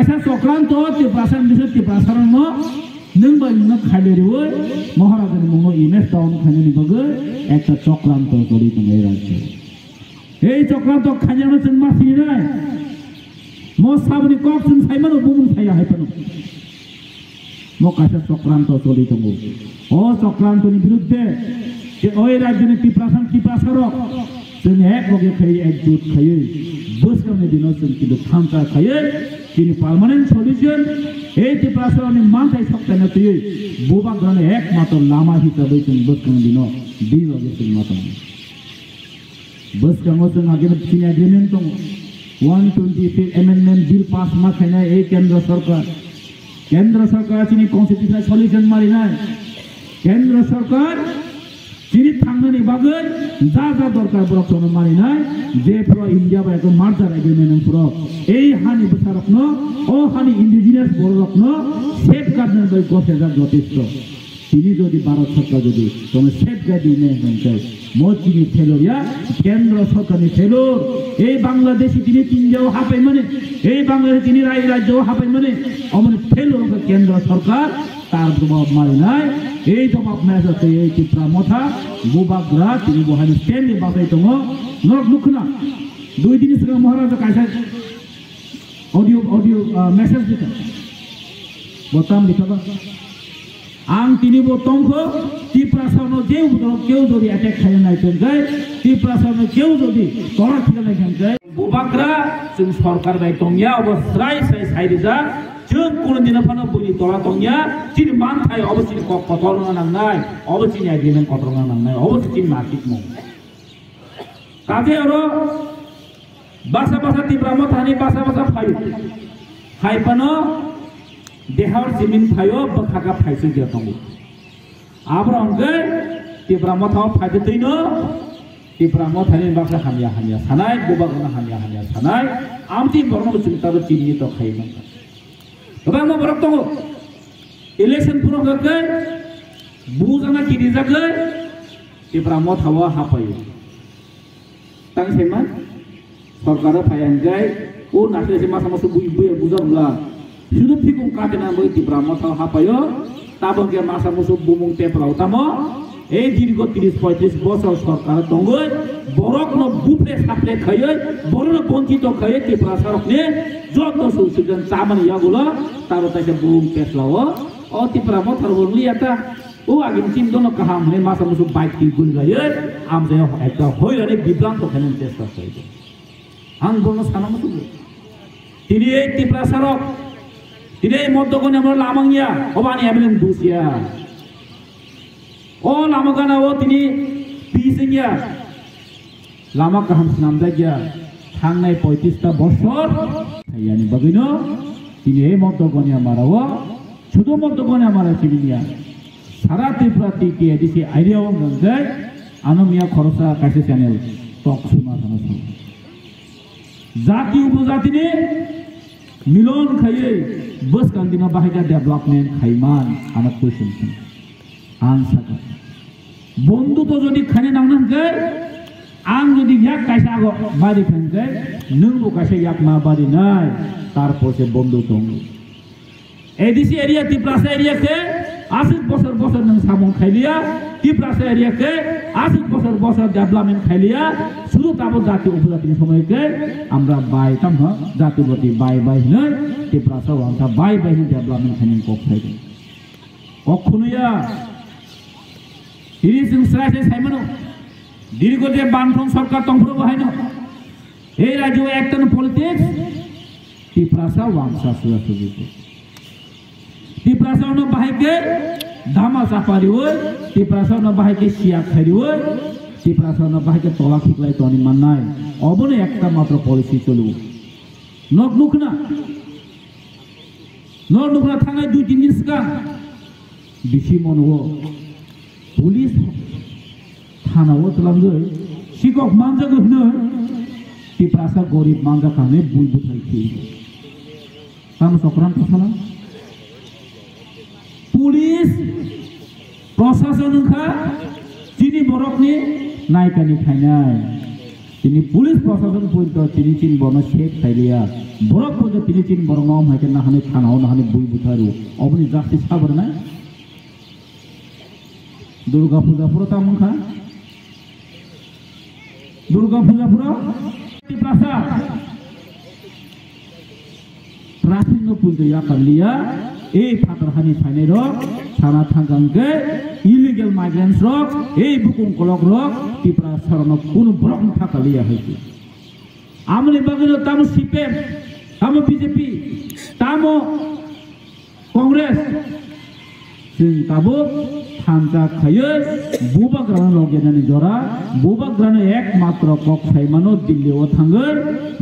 kaisa sokranto ti prasan bisu ti prasarano nung ba nung khaideriwo মহারাজের মঙ্গ image town খাইনি বগে একটা চক্রান্ত করি তুমি রাখছে এই চক্রান্ত খাইয়ানো চুন মাসি নাই মো সাবনি কক চুন সাইমানো বুমুন সাইয়া হাইপানো মো কাছে চক্রান্ত চলি তুমি ও চক্রান্তনি বিরুদ্ধে যে ওই রাজ্যনি টিপ্রাসারক जों एक लगे खाई एकजुट खाई बोसकाने दिनाव जों किन्तु थांखा खाई তিনি পার্মানেন্ট সলিউশন এই টিপ্রাসারनि मानथाय सप्ताहनो तुयै बुबाग्रानो एकमात्र लामा हिसाबै जों बोसकाने दिनाव बि लगे जों माथां बोसकाङाव जों आगे फिन एग्रीमेंट दं 125 एमेंडमेंट बिल पास माखायनाय এই केंद्र सरकार चिनि कन्स्टिट्यूशनल सलिउशन मारिनाय केंद्र सरकार चिनि थांनायनि बागै जा दरकार बरकनो मारिनाय जेफोराव इन्डिया बा एक मार्जार एग्रीमेंटफोराव এই हानि बोसारकनो ओ हानि इंडिजिनियास बरकनो सेफगार्डनो बाय गसेजा যথেষ্ট তিনি যদি ভারত সরকার যদি কোন সেফগার্ড দিনে হচ্ছে মচিনি ফেলোরিয়া কেন্দ্র সরকারি ফেলোর এই বাংলাদেশি তিনি তিনজাও হাপাই মানে এই বাংলাদেশি তিনি রাজ্যও হাপাই মানে অমন ফেলোর কেন্দ্র সরকার তার প্রভাব মারি নাই এই জবাব মেজাতে এই চিত্রা মথা বুবাগ্রা তিনি বহানি স্ট্যান্ডে বাসাই দङ নরক মুখনা দুই দিন সিগাं মহারাজা কাইসা অডিও মেসেজ দিতেন বতাম লিখাবা आं तिनी बतंखो टिप्रासावनो जेउ केउ जदि अटैक खायनाय थंगाय टिप्रासावनो केउ जदि तरा थिगानाय थंगाय बुबाग्रा जों सरकार बाय दंया अबस्राय साइरिजा जों कोन दिन फानो बुनि तरा दंया जिन मानथाय अबसिन कतरना नांनाय अबसिन एग्रीमेंट कतरना नांनाय अबसिन मार्केट मो काजे अरो बासा टिप्रामो थानि बासा फाइपानो देहार जिमिन फायो बखागा फाइसो गया दङ आब्रांगे टिप्रामो थाव फाइदैनो टिप्रामो थानि बासा हानिया सानाय बुबागना हानिया सानाय आमति बरनो चिंताबो चिनि तो खाइमोन गोबां बरक दङ इलेक्शन पुरगै बुजाना किनि जागै टिप्रामो थाव हापायो तांसेमान सरकार फायंगाय ओ नासे मासा बुजाब्ला sudah pikung kadena boy Tipramo tahu apa yo tabung ke masa musuh bumung tepra utama dirgo 30-35 bosor सरकार tonggoy borok no buple saple khaye borok no bonchito khaye Tiprasarok ne joto susudan saman ya gula taro taise bumung teslawo o Tipramo tharur liata o agin tin dono kaham ne masa musuh bike ki gul gaye am je ekta hoirane bibranto khenen chesta khaye ang bono sana musuh tini ei Tiprasarok ini motokonya mau lamangnya, obani ambilin dusia. Oh lama kana oh tini bisingnya, lama kaham senam saja. Hangai poetista bosor, saya ni bagino. Tini motokonya marawa, sudah motokonya marah sininya. Sarati prati ki edisi idea orang ganggai, anomia khorosa kasih channel talk semua sama sama. Zati upuzati ni मिलोन खाये बस कंदिना बाहेगा development खाइमान आना question answer बंधु तो जदि खाने नांगन गए आं जदि याक कैसा आगो बारी खान गए नंगो कैसे याक मा बारी नाय तार पोसे बंधु तोंग एडीसी एरिया टिप्रासा एरिया के 80 बছর नंग सामों खाइलिया टिप्रासा एरिया के 80 बছর डेवलपमेंट खाइलिया শুধু তাবো জাতি উপজাতির সময়কে আমরা বাইতাম হ জাতিগতি বাই নয় টিপ্রাসা ওয়ান্তা বাই ডেভেলপমেন্ট খানি কক খাইবে কখনোয়া ইরিসিং স্রাইসে সাইমানো দীর্ঘ যে বানফং সরকার তংফ্র বাহাইনো এই রাজ্য একটান পলিটিক্স টিপ্রাসা ওয়াংসা সুরাসুজিত টিপ্রাসা ono bahaike dhama sapariwo টিপ্রাসা ono bahaike siak khariwo টিপ্রাসানো বাহিকে তলা ঠিকলাই তো নিমান নাই অবনে একটা মাত্র পলিসি চলব নকনুকনা থাঙায় 2-3 দিন সিগা বেশি মনও পুলিশ থানাও তলামগৈ শিকক মানজাগো হনো টিপ্রাসা গরিব মানজা কানে বুই বুথাই কি তাম চক্রান্ত সালা পুলিশ প্রশাসনখা চিনি বরকনি नायकानि खायनाय তিনি পুলিশ প্রশাসন পর্যন্ত তিনি চিন বর্ণ শেখ থাইলিয়া বরফ পর্যন্ত তিনি চিন বর্ণ নম হাইকে না হানি থানাও না হানি বই বুথারু অবনি জাস্টিস খাবার না দুর্গা পূজা পুরো তেমন খা দুর্গা পূজা পুরো প্রাসাদ ট্রাফিক নো পর্যন্ত ইয়াকালিয়া এই ফাতারহানি ফাইনে রক সানা থাঙ্গাঙ্গে ইলিগেল মাইগ্রেন্টস রক এই বুকুং কলক রক ত্রিপুরা সরণ কোন ব্রহ্ম থাকালিয়া হয়েছে আমনি বাগিনো তামো সিপিএম তামো বিজেপি তামো কংগ্রেস जों दाबो थांजा खायो बुबाग्रानो लगेनानै जरा बुबाग्रानो एकमात्र कक साइमानो दिल्लीआव थांगोन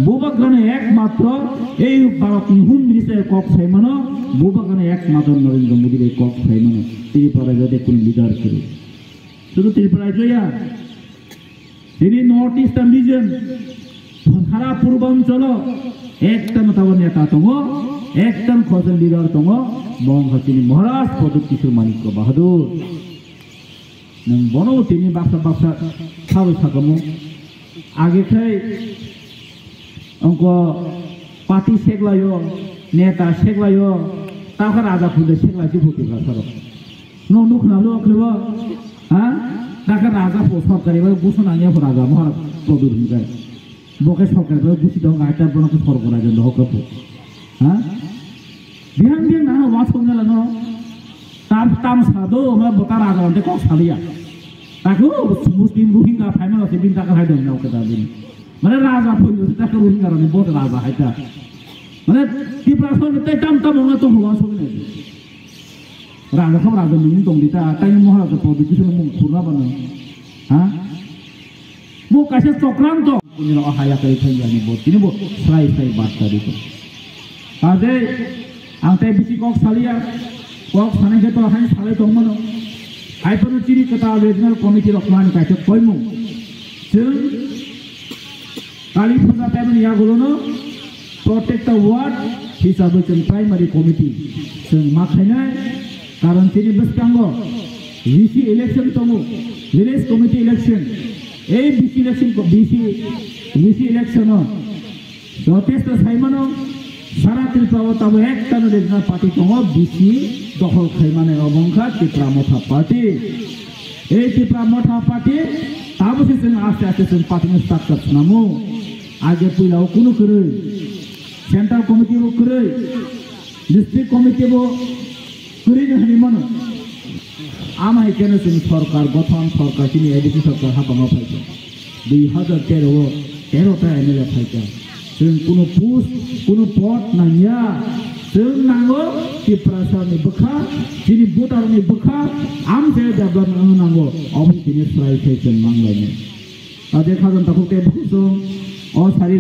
बुबाग्रानो एकमात्र এই भारतनि होम मिनिस्टार कक साइमानो बुबाग्रानो एकमात्र नरेंद्र मोदी कक साइमानो त्रिपुरा जाते कोन लिडार करे শুধু त्रिपुरा जया তিনি नर्थ ईस्टार्न रिजन सारा पूर्वांचल एकदम ताबो नेता दङ एकदम खजल लिडार दङ बंगहातिनि महाराज प्रदीप किशोर मानिक बाहादुर नों बनो तिनि बाक्सा बाक्सा थाबै थागमु आगेखाय अंक पार्टी सेगलायो नेता सेगलायो ताखा राजा फुले सेगलाजि फुटिबा सारो नो नुखनालो अखलेबा हा ताखा राजा फो सरकारिबा गुसनानिया राजा महाराज प्रदीप हिगाय बके सरकारिबा गुसि दं आइता बनके सरकारा जन हकपु हा बिहान बिहान ना वासोंना लानो ताम सादो मा बता राजा अन्ते कक सालिया ताको मुस्लिम रोहिंगा फाइनल से बिन ताका हाइदो नाव कता बिन माने राजा फुल ताका रोहिंगा रनि बोत राजा हाइता माने त्रिपुरा सन ते ताम ना तो हुआ सोने राजा खम राजा मिनि दं दिता ताइ महाराज प्रदीप किशोर मुं खुरना बनो हा मो कासे चक्रांत कुनि न हाया करि थाइयानि बो तिनि बो स्राय बात करि तो आजे आंते बिसि कक सालिया कक साने तो हाय साले दंमोन आइफोन चिरि कथा रिजनल कमिटि रखमान काइसे कयमु जों काली फुजा टाइम या गुलोनो प्रोटेक्ट द वार्ड हिसाबै जों प्राइमारी कमिटि जों मा खायनाय कारण तिनि बसकांगो विसि इलेक्शन दङ विलेज कमिटि इलेक्शन ए बिसि इलेक्शन को बिसि इलेक्शन जथेष्ट साइमानो सारा त्रिपुरा तब एक तन रिजनल पार्टी दङ बिसि दखल खायमाने अबंखा त्रिपुरा मथा पार्टी ए त्रिपुरा मथा पार्टी ताबसे जों आस्ते आस्ते जों पार्टीनि स्ट्राक्चार सुनामु आगे पहिलाव कुनु करे सेंट्रल कमिटि बो करे डिस्ट्रिक्ट कमिटि बो करिनो हानिमोन आमाय केन जों सरकार गठन सरकार तिनि एडिसि सरकार हाबामा फायदो 2013 ता एमएलए फायदो जों कुनु पुस कुनु पद नांया जों नांगौ त्रिपुरा सरनि बोखा दिनै भटारनि बोखा आमसे डेभलपमेन्ट नांगौ अबि दिनै फ्राय जों मांलायनो आदे खाजन ताखौ टे बुसुं अ सारि